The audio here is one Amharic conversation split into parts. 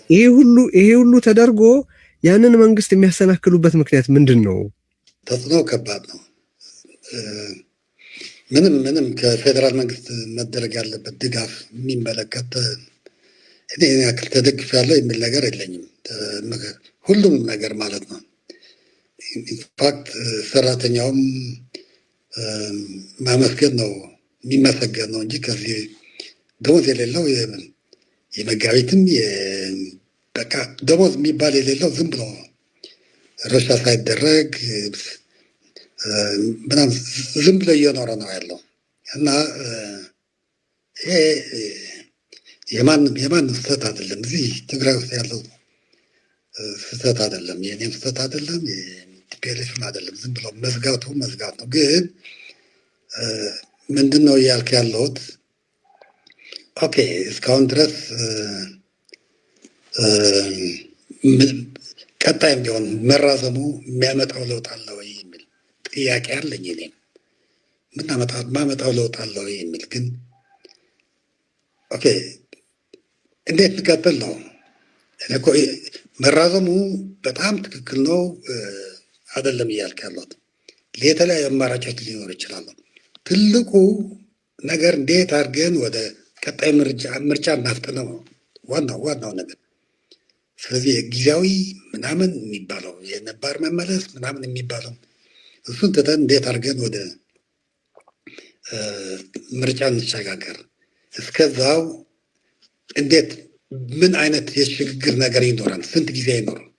ይሄ ሁሉ ተደርጎ ያንን መንግስት የሚያሰናክሉበት ምክንያት ምንድን ነው? ተጽዕኖ ከባድ ነው። ምንም ከፌዴራል መንግስት መደረግ ያለበት ድጋፍ የሚመለከት እኔ ያክል ተደግፍ ያለው የሚል ነገር የለኝም። ሁሉም ነገር ማለት ነው። ኢንፋክት ሰራተኛውም ማመስገን ነው የሚመሰገን ነው እንጂ ከዚህ ደሞዝ የሌለው የመጋቢትም በቃ ደሞዝ የሚባል የሌለው ዝም ብሎ ረሻ ሳይደረግ ምናምን ዝም ብሎ እየኖረ ነው ያለው እና ይሄ የማንም ስህተት አይደለም። እዚህ ትግራይ ውስጥ ያለው ስህተት አይደለም፣ የኔም ስህተት አይደለም፣ የቲፒኤልኤፍም አይደለም። ዝም ብሎ መዝጋት ነው። ግን ምንድን ነው እያልክ ያለሁት? ኦኬ እስካሁን ድረስ ቀጣይም ቢሆን መራዘሙ የሚያመጣው ለውጥ አለ ወይ የሚል ጥያቄ አለኝ። እኔም ማመጣው ለውጥ አለ ወይ የሚል ግን ኦኬ እንዴት ልቀጥል ነው? መራዘሙ በጣም ትክክል ነው አይደለም እያልክ ያለሁት። የተለያዩ አማራጮች ሊኖር ይችላሉ። ትልቁ ነገር እንዴት አድርገን ወደ ቀጣይ ምርጫ እናፍጥነው ነው ዋናው ነገር። ስለዚህ ጊዜያዊ ምናምን የሚባለው የነባር መመለስ ምናምን የሚባለው እሱን ትተን እንዴት አድርገን ወደ ምርጫ እንሸጋገር፣ እስከዛው እንዴት ምን አይነት የሽግግር ነገር ይኖራል፣ ስንት ጊዜ አይኖርም።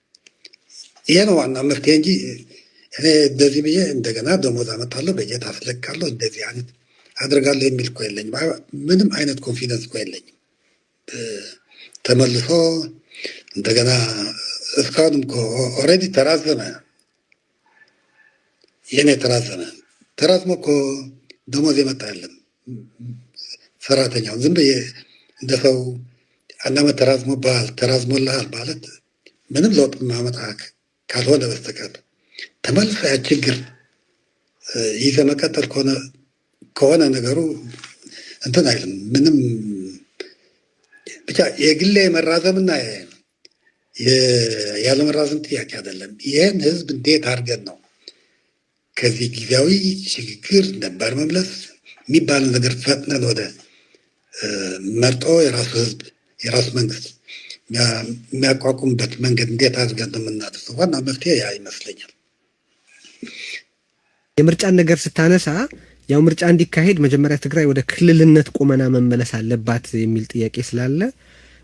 ይሄ ነው ዋና መፍትሄ እንጂ እኔ እንደዚህ ብዬ እንደገና ደሞዝ አመጣለሁ፣ በጀት አስለቃለሁ፣ እንደዚህ አይነት አድርጋለሁ የሚል እኮ የለኝም። ምንም አይነት ኮንፊደንስ እኮ የለኝም። ተመልሶ እንደገና እስካሁንም እኮ ኦልሬዲ ተራዘመ። የኔ ተራዝሞ እኮ ደሞዝ የመጣ የለም። ሰራተኛው ዝም ብዬ እንደ ሰው አንድ ዓመት ተራዝሞልሃል ማለት ምንም ለውጥ ማመጣ ካልሆነ በስተቀር ተመልሶ ያ ችግር ይዘህ መቀጠል ከሆነ ነገሩ እንትን አይልም። ምንም ብቻ የግሌ መራዘምና ያለመራዘም ጥያቄ አይደለም። ይህን ህዝብ እንዴት አድርገን ነው ከዚህ ጊዜያዊ ሽግግር ነባር መመለስ የሚባል ነገር ፈጥነን ወደ መርጦ የራሱ ህዝብ የራሱ መንግስት የሚያቋቁምበት መንገድ እንዴት አድርገን ነው የምናደርሰው? ዋና መፍትሄ ያ ይመስለኛል። የምርጫን ነገር ስታነሳ ያው ምርጫ እንዲካሄድ መጀመሪያ ትግራይ ወደ ክልልነት ቁመና መመለስ አለባት የሚል ጥያቄ ስላለ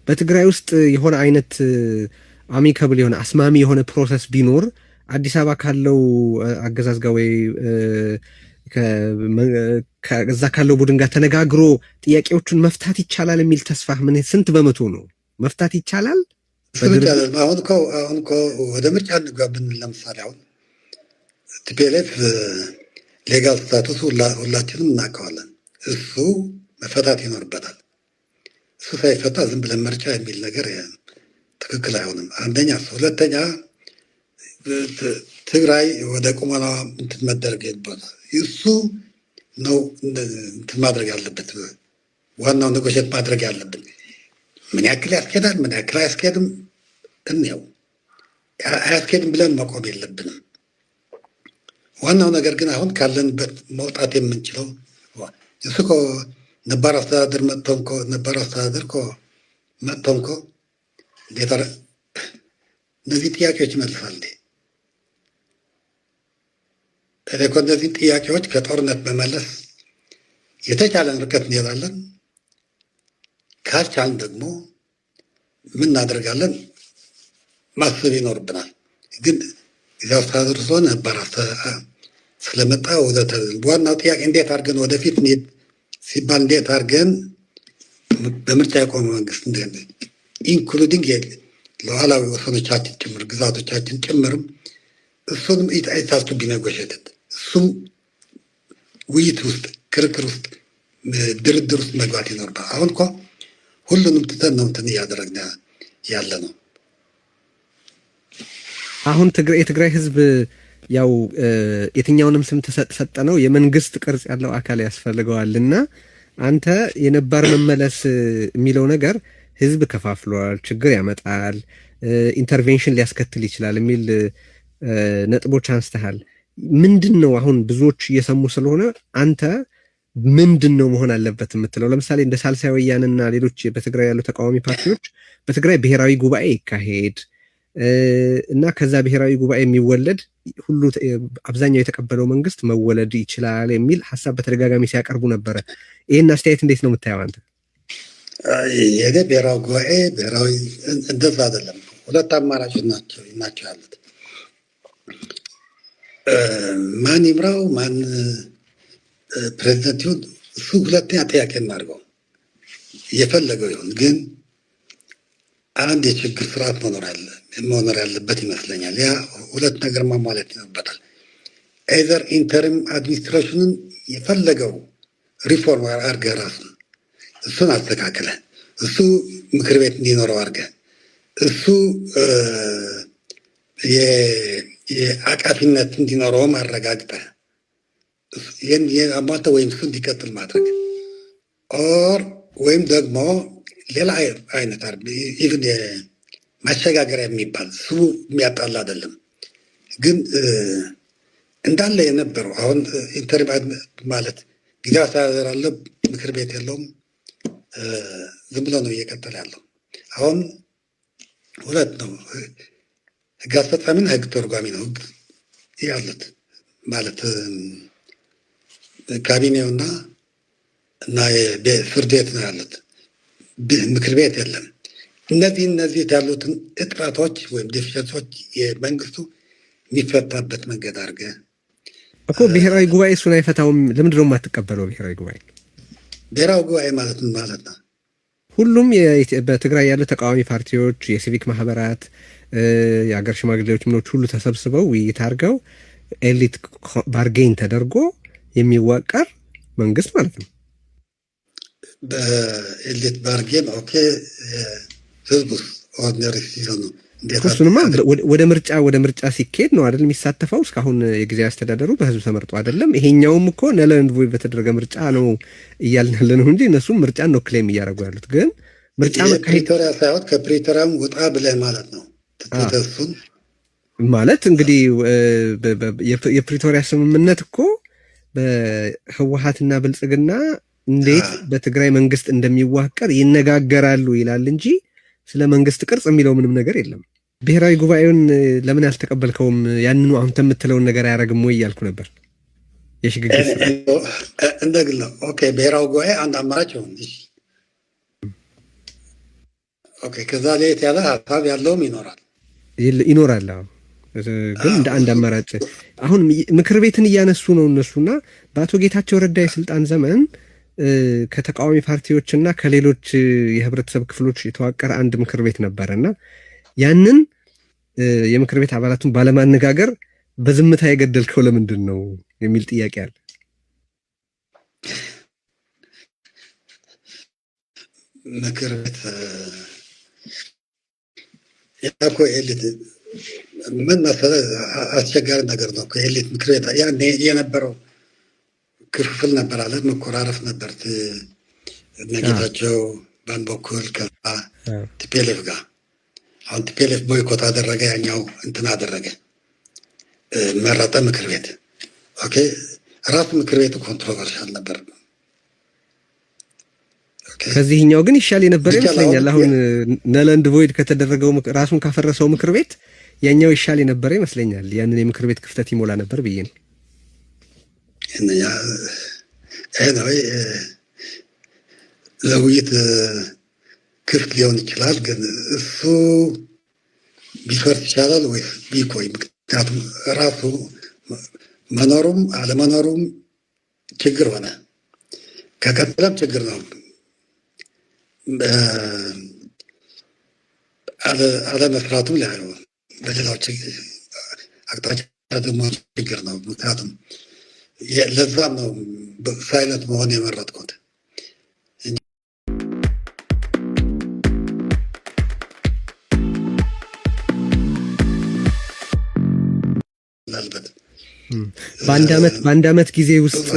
በትግራይ ውስጥ የሆነ አይነት አሚካብል የሆነ አስማሚ የሆነ ፕሮሰስ ቢኖር አዲስ አበባ ካለው አገዛዝ ጋር ወይ ከዛ ካለው ቡድን ጋር ተነጋግሮ ጥያቄዎቹን መፍታት ይቻላል የሚል ተስፋ ስንት በመቶ ነው? መፍታት ይቻላል? አሁን እኮ ወደ ምርጫ እንግባ ብንል ለምሳሌ አሁን ቲፒኤልኤፍ ሌጋል ስታቱስ ሁላችንም እናውቀዋለን። እሱ መፈታት ይኖርበታል። እሱ ሳይፈታ ዝም ብለን ምርጫ የሚል ነገር ትክክል አይሆንም። አንደኛ እሱ፣ ሁለተኛ ትግራይ ወደ ቁመና እንትን መደረግ ይባላል። እሱ ነው እንትን ማድረግ ያለበት። ዋናው ነጎሼት ማድረግ ያለብን ምን ያክል ያስኬዳል፣ ምን ያክል አያስኬድም እንየው። አያስኬድም ብለን መቆም የለብንም። ዋናው ነገር ግን አሁን ካለንበት መውጣት የምንችለው እሱ እኮ ነባር አስተዳደር መጥቶም እኮ እንዴት እነዚህ ጥያቄዎች ይመልሳል እንዴ? እኮ እነዚህ ጥያቄዎች ከጦርነት መመለስ የተቻለን ርቀት እንሄዳለን። ካልቻልን ደግሞ ምን እናደርጋለን ማሰብ ይኖርብናል። ግን እዚያ አስተዳደር ስለሆነ ነባር ስለመጣ ዋናው ጥያቄ እንዴት አድርገን ወደፊት እንሂድ ሲባል እንዴት አድርገን በምርጫ የቆመ መንግስት ኢንክሉዲንግ ሉዓላዊ ወሰኖቻችን ጭምር ግዛቶቻችን ጭምርም እሱንም ኢታስቱ ቢነጎሸትት እሱም ውይይት ውስጥ ክርክር ውስጥ ድርድር ውስጥ መግባት ይኖርባል። አሁን እኮ ሁሉንም ትተን ነው እንትን እያደረግን ያለ ነው። አሁን የትግራይ ህዝብ ያው የትኛውንም ስም ተሰጠ ነው የመንግስት ቅርጽ ያለው አካል ያስፈልገዋልና አንተ የነባር መመለስ የሚለው ነገር ህዝብ ከፋፍሏል፣ ችግር ያመጣል፣ ኢንተርቬንሽን ሊያስከትል ይችላል የሚል ነጥቦች አንስተሃል። ምንድን ነው አሁን ብዙዎች እየሰሙ ስለሆነ አንተ ምንድን ነው መሆን አለበት የምትለው? ለምሳሌ እንደ ሳልሳይ ወያንና ሌሎች በትግራይ ያሉ ተቃዋሚ ፓርቲዎች በትግራይ ብሔራዊ ጉባኤ ይካሄድ እና ከዛ ብሔራዊ ጉባኤ የሚወለድ ሁሉ አብዛኛው የተቀበለው መንግስት መወለድ ይችላል የሚል ሀሳብ በተደጋጋሚ ሲያቀርቡ ነበረ። ይህን አስተያየት እንዴት ነው የምታየው አንተ? የኔ ብሔራዊ ጉባኤ ብሔራዊ እንደዛ አይደለም። ሁለት አማራጮች ናቸው ያሉት። ማን ይምራው ማን ፕሬዚደንት ይሁን እሱ ሁለተኛ ጥያቄ እናድርገው፣ የፈለገው ይሁን። ግን አንድ የችግር ስርዓት መኖር ያለበት ይመስለኛል። ያ ሁለት ነገር ማሟላት ይኖርበታል። ኤዘር ኢንተሪም አድሚኒስትሬሽንን የፈለገው ሪፎርም አድርገህ ራሱን እሱን አስተካክለ እሱ ምክር ቤት እንዲኖረው አድርገህ እሱ የአቃፊነት እንዲኖረውም አረጋግጠህ ይህን አሟልተ ወይም እሱ እንዲቀጥል ማድረግ ኦር ወይም ደግሞ ሌላ አይነት ኢቭን ማሸጋገሪያ የሚባል ስሙ የሚያጣላ አይደለም። ግን እንዳለ የነበረው አሁን ኢንተሪም ማለት ጊዜ አስተዳደር አለ፣ ምክር ቤት የለውም፣ ዝም ብሎ ነው እየቀጠለ ያለው። አሁን ሁለት ነው፣ ህግ አስፈጻሚና ህግ ተርጓሚ ነው ያሉት ማለት ካቢኔውና እና ፍርድ ቤት ነው ያሉት፣ ምክር ቤት የለም። እነዚህ ያሉትን እጥረቶች ወይም ዲፊሸንሶች የመንግስቱ የሚፈታበት መንገድ አድርገህ እኮ ብሔራዊ ጉባኤ እሱን አይፈታውም። ለምንድን ነው የማትቀበለው? ብሔራዊ ጉባኤ ማለት ምን ማለት ነው? ሁሉም በትግራይ ያሉ ተቃዋሚ ፓርቲዎች፣ የሲቪክ ማህበራት፣ የሀገር ሽማግሌዎች ምኖች ሁሉ ተሰብስበው ውይይት አድርገው ኤሊት ባርጌን ተደርጎ የሚዋቀር መንግስት ማለት ነው። በኤሊት ባርጌን ኦኬ። ህዝብ ውስጥ ኦርዲነሪ ሲሆኑ እሱንማ ወደ ምርጫ ሲካሄድ ነው አይደል የሚሳተፈው። እስካሁን የጊዜያዊ አስተዳደሩ በህዝብ ተመርጦ አይደለም። ይሄኛውም እኮ ነለንድ ቮይ በተደረገ ምርጫ ነው እያልን ያለ ነው እንጂ እነሱም ምርጫን ነው ክሌም እያደረጉ ያሉት። ግን ምርጫ ፕሪቶሪያ ሳይሆን ከፕሪቶሪያም ወጣ ብለህ ማለት ነው። እሱን ማለት እንግዲህ የፕሪቶሪያ ስምምነት እኮ በህወሓትና ብልጽግና እንዴት በትግራይ መንግስት እንደሚዋቀር ይነጋገራሉ ይላል እንጂ ስለ መንግስት ቅርጽ የሚለው ምንም ነገር የለም። ብሔራዊ ጉባኤውን ለምን ያልተቀበልከውም? ያንኑ አሁን የምትለውን ነገር አያደርግም ወይ እያልኩ ነበር። የሽግግር እንደግል ነው። ኦኬ ብሔራዊ ጉባኤ አንድ አማራጭ ይሆን። ኦኬ ከዛ ሌት ያለ ሀሳብ ያለውም ይኖራል። ግን እንደ አንድ አማራጭ አሁን ምክር ቤትን እያነሱ ነው እነሱና በአቶ ጌታቸው ረዳ የስልጣን ዘመን ከተቃዋሚ ፓርቲዎችና ከሌሎች የህብረተሰብ ክፍሎች የተዋቀረ አንድ ምክር ቤት ነበረና ያንን የምክር ቤት አባላቱን ባለማነጋገር በዝምታ የገደልከው ለምንድን ነው የሚል ጥያቄ አለ። ምክር ቤት ያኮ ኤሊት ምን መሰለህ አስቸጋሪ ነገር ነው። ኤሊት ምክር ቤት ያኔ የነበረው ክፍፍል ነበር አለ፣ መኮራረፍ ነበር። እነጌታቸው በአንድ በኩል ከዛ ቲፒኤልኤፍ ጋር አሁን ቲፒኤልኤፍ ቦይኮት አደረገ፣ ያኛው እንትን አደረገ፣ መረጠ ምክር ቤት። ኦኬ ራሱ ምክር ቤቱ ኮንትሮቨርሻል ነበር። ከዚህኛው ግን ይሻል የነበረ ይመስለኛል። አሁን ነለንድ ቮይድ ከተደረገው ራሱን ካፈረሰው ምክር ቤት ያኛው ይሻል የነበረ ይመስለኛል። ያንን የምክር ቤት ክፍተት ይሞላ ነበር ብዬ ነው። ለውይይት ክፍት ሊሆን ይችላል፣ ግን እሱ ቢፈርስ ይቻላል ወይስ ቢቆይ? ምክንያቱም ራሱ መኖሩም አለመኖሩም ችግር ሆነ፣ ከቀጠለም ችግር ነው፣ አለመስራቱም ላይ በሌላው አቅጣጫ ደግሞ ችግር ነው። ምክንያቱም ለዛም ነው ሳይለንት መሆን የመረጥኩት። በአንድ ዓመት ጊዜ ውስጥ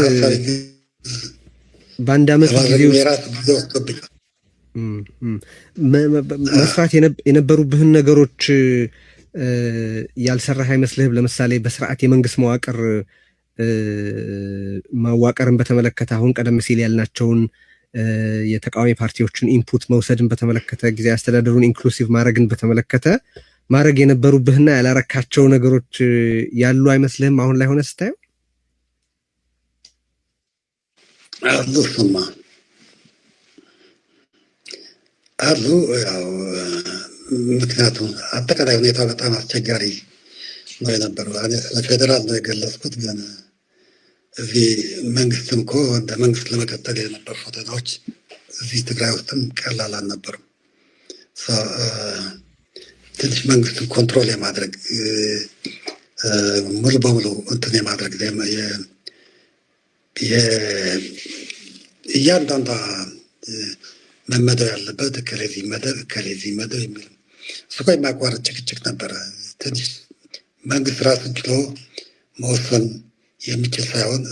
መስራት የነበሩብህን ነገሮች ያልሰራህ አይመስልህም? ለምሳሌ በስርዓት የመንግስት መዋቅር ማዋቀርን በተመለከተ አሁን ቀደም ሲል ያልናቸውን የተቃዋሚ ፓርቲዎችን ኢንፑት መውሰድን በተመለከተ ጊዜ አስተዳደሩን ኢንክሉሲቭ ማድረግን በተመለከተ ማድረግ የነበሩብህና ያላረካቸው ነገሮች ያሉ አይመስልህም? አሁን ላይ ሆነ ስታየው አሉ። ያው ምክንያቱም አጠቃላይ ሁኔታ በጣም አስቸጋሪ ነው የነበረው። እኔ ስለ ፌዴራል ነው የገለጽኩት፣ ግን እዚህ መንግስትም እኮ እንደ መንግስት ለመቀጠል የነበሩ ፈተናዎች እዚህ ትግራይ ውስጥም ቀላል አልነበሩም። ትንሽ መንግስትን ኮንትሮል የማድረግ ሙሉ በሙሉ እንትን የማድረግ እያንዳንዷ መመደብ ያለበት ከሌዚህ መደብ ከሌዚህ መደብ የሚል እሱ እኮ የማያቋርጥ ጭቅጭቅ ነበረ። ትንሽ መንግስት ራሱን ችሎ መወሰን የሚችል ሳይሆን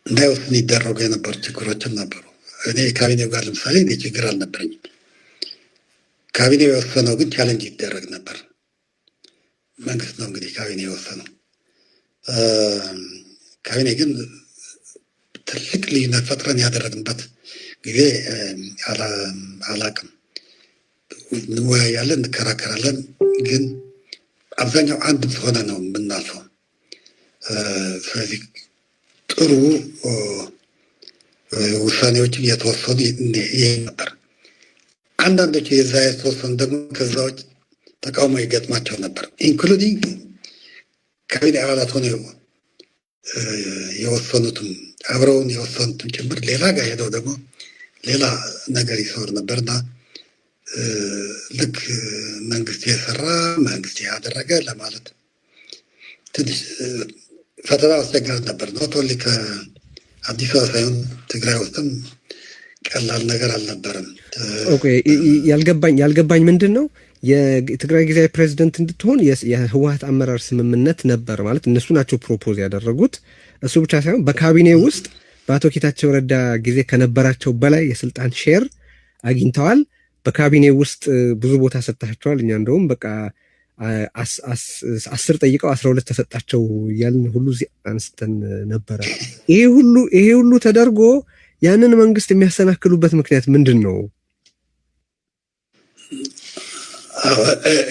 እንዳይወስን ይደረጉ የነበሩ ችግሮችም ነበሩ። እኔ ካቢኔው ጋር ለምሳሌ እኔ ችግር አልነበረኝም። ካቢኔው የወሰነው ግን ቻለንጅ ይደረግ ነበር። መንግስት ነው እንግዲህ ካቢኔ የወሰነው። ካቢኔ ግን ትልቅ ልዩነት ፈጥረን ያደረግንበት ጊዜ አላቅም። እንወያያለን፣ እንከራከራለን፣ ግን አብዛኛው አንድ ሆነ ነው የምናልፈው። ስለዚህ ጥሩ ውሳኔዎችን የተወሰኑ ይሄ ነበር። አንዳንዶች የዛ የተወሰኑ ደግሞ ከዛዎች ተቃውሞ ይገጥማቸው ነበር። ኢንክሉዲንግ ካቢኔ አባላት ሆነ የወሰኑትም አብረውን የወሰኑትም ጭምር ሌላ ጋር ሄደው ደግሞ ሌላ ነገር ይሰሩ ነበርና ልክ መንግስት የሰራ መንግስት ያደረገ ለማለት ትንሽ ፈተና አስቸጋሪ ነበር። ኖት ኦንሊ ከአዲስ አበባ ሳይሆን ትግራይ ውስጥም ቀላል ነገር አልነበረም። ያልገባኝ ምንድን ነው የትግራይ ጊዜያዊ ፕሬዚደንት እንድትሆን የህወሀት አመራር ስምምነት ነበር ማለት እነሱ ናቸው ፕሮፖዝ ያደረጉት። እሱ ብቻ ሳይሆን በካቢኔ ውስጥ በአቶ ጌታቸው ረዳ ጊዜ ከነበራቸው በላይ የስልጣን ሼር አግኝተዋል። በካቢኔ ውስጥ ብዙ ቦታ ሰጥታቸዋል። እኛ እንደውም በቃ 10 ጠይቀው 12 ተሰጣቸው እያልን ሁሉ እዚህ አንስተን ነበረ። ይሄ ሁሉ ተደርጎ ያንን መንግስት የሚያሰናክሉበት ምክንያት ምንድን ነው?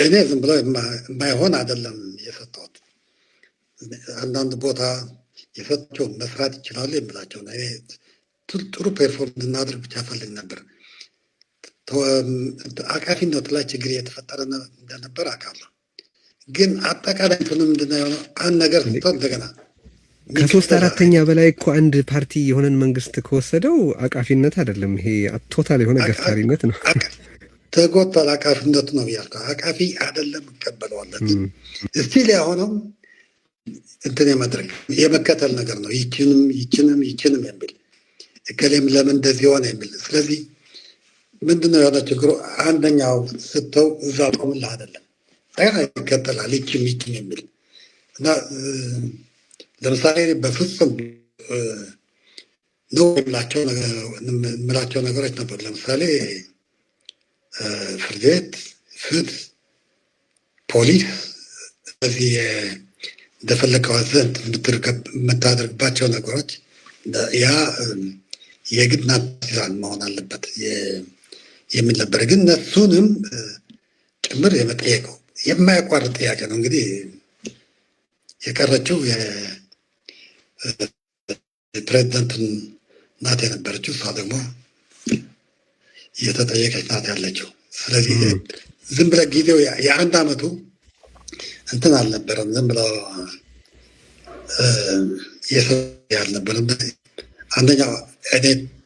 እኔ ዝም ብሎ የማይሆን አይደለም የሰጠሁት። አንዳንድ ቦታ የሰጣቸው መስራት ይችላሉ የምላቸው እኔ ጥሩ ፐርፎርም እንድናደርግ ብቻ ፈልግ ነበር። አቃፊነት ላይ ችግር እየተፈጠረ እንደነበር አውቃለሁ። ግን አጠቃላይ ምንድነው የሆነው? አንድ ነገር ስትሆን እንደገና ከ3/4 በላይ እኮ አንድ ፓርቲ የሆነን መንግስት ከወሰደው አቃፊነት አይደለም፣ ይሄ ቶታል የሆነ ገፍታሪነት ነው። ተጎቷል። አቃፊነት ነው ያልከው አቃፊ አይደለም፣ እቀበለዋለሁ። እስቲል የሆነው እንትን የማድረግ የመከተል ነገር ነው። ይችንም የሚል እከሌም ለምን እንደዚህ ሆነ የሚል። ስለዚህ ምንድነው የሆነ ችግሩ? አንደኛው ስተው እዛ ቆምልህ አይደለም ይከተላል፣ ይችም የሚል እና ለምሳሌ በፍጹም ነው የምላቸው ነገሮች ነበሩ። ለምሳሌ ፍርድ ቤት፣ ፍትህ፣ ፖሊስ እዚህ እንደፈለገው አዘንት የምታደርግባቸው ነገሮች ያ የግድ ናዚራን መሆን አለበት የሚል ነበር። ግን እነሱንም ጭምር የመጠየቀው የማያቋርጥ ጥያቄ ነው። እንግዲህ የቀረችው የፕሬዚደንትን ናት የነበረችው፣ እሷ ደግሞ እየተጠየቀች ናት ያለችው። ስለዚህ ዝም ብለህ ጊዜው የአንድ አመቱ እንትን አልነበረም። ዝም ብለው አልነበረም። አንደኛው እኔ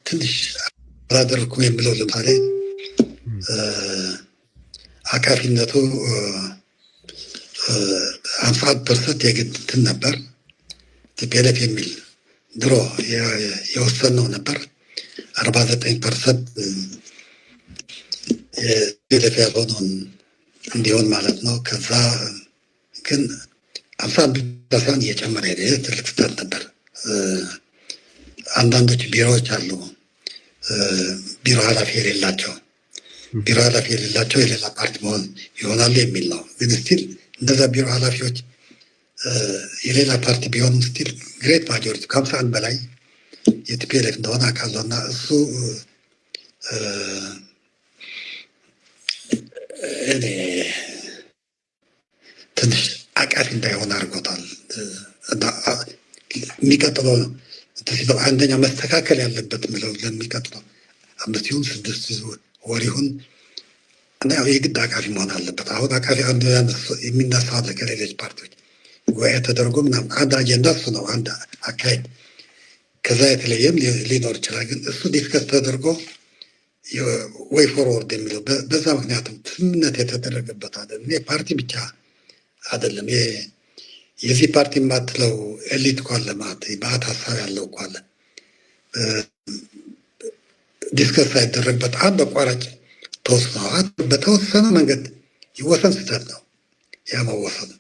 ትንሽ አላደረኩም የምለው ለምሳሌ አቃፊነቱ 50% የግድ እንትን ነበር። ቲፒኤልኤፍ የሚል ድሮ የወሰነው ነበር 49% የቲፒኤልኤፍ ያልሆነውን እንዲሆን ማለት ነው። ከዛ ግን 51% እየጨመረ ሄደ። ትልቅ ስህተት ነበር። አንዳንዶች ቢሮዎች አሉ ቢሮ ኃላፊ የሌላቸው የሌላ ፓርቲ መሆን ይሆናሉ የሚል ነው። ግን ስቲል እነዛ ቢሮ ኃላፊዎች የሌላ ፓርቲ ቢሆንም ስቲል ግሬት ማጆሪቲ ከ50 በላይ የቲፒኤልኤፍ እንደሆነ አውቃለሁ እና እሱ እኔ ትንሽ አቃፊ እንዳይሆን አድርጎታል። የሚቀጥለው ነው አንደኛ መስተካከል ያለበት ምለው ለሚቀጥለው 5 ይሁን 6 ወር ይሁን እና የግድ አቃፊ መሆን አለበት። አሁን አቃፊ አንድ የሚነሳው አለ ከሌሎች ፓርቲዎች ጉባኤ ተደርጎ ምናምን አንድ አጀንዳ እሱ ነው፣ አንድ አካሄድ። ከዛ የተለየም ሊኖር ይችላል። ግን እሱ ዲስከስ ተደርጎ ወይ ፎርወርድ የሚለው በዛ ምክንያቱም ስምምነት የተደረገበት አለ። እኔ ፓርቲ ብቻ አይደለም የዚህ ፓርቲ የማትለው ኤሊት እኮ አለ ማለት በአት ሀሳብ ያለው እኮ አለ። ዲስከስ ሳይደረግበት አንድ አቋራጭ ተወስነዋል። በተወሰነ መንገድ ይወሰን ስህተት ነው ያ መወሰኑ።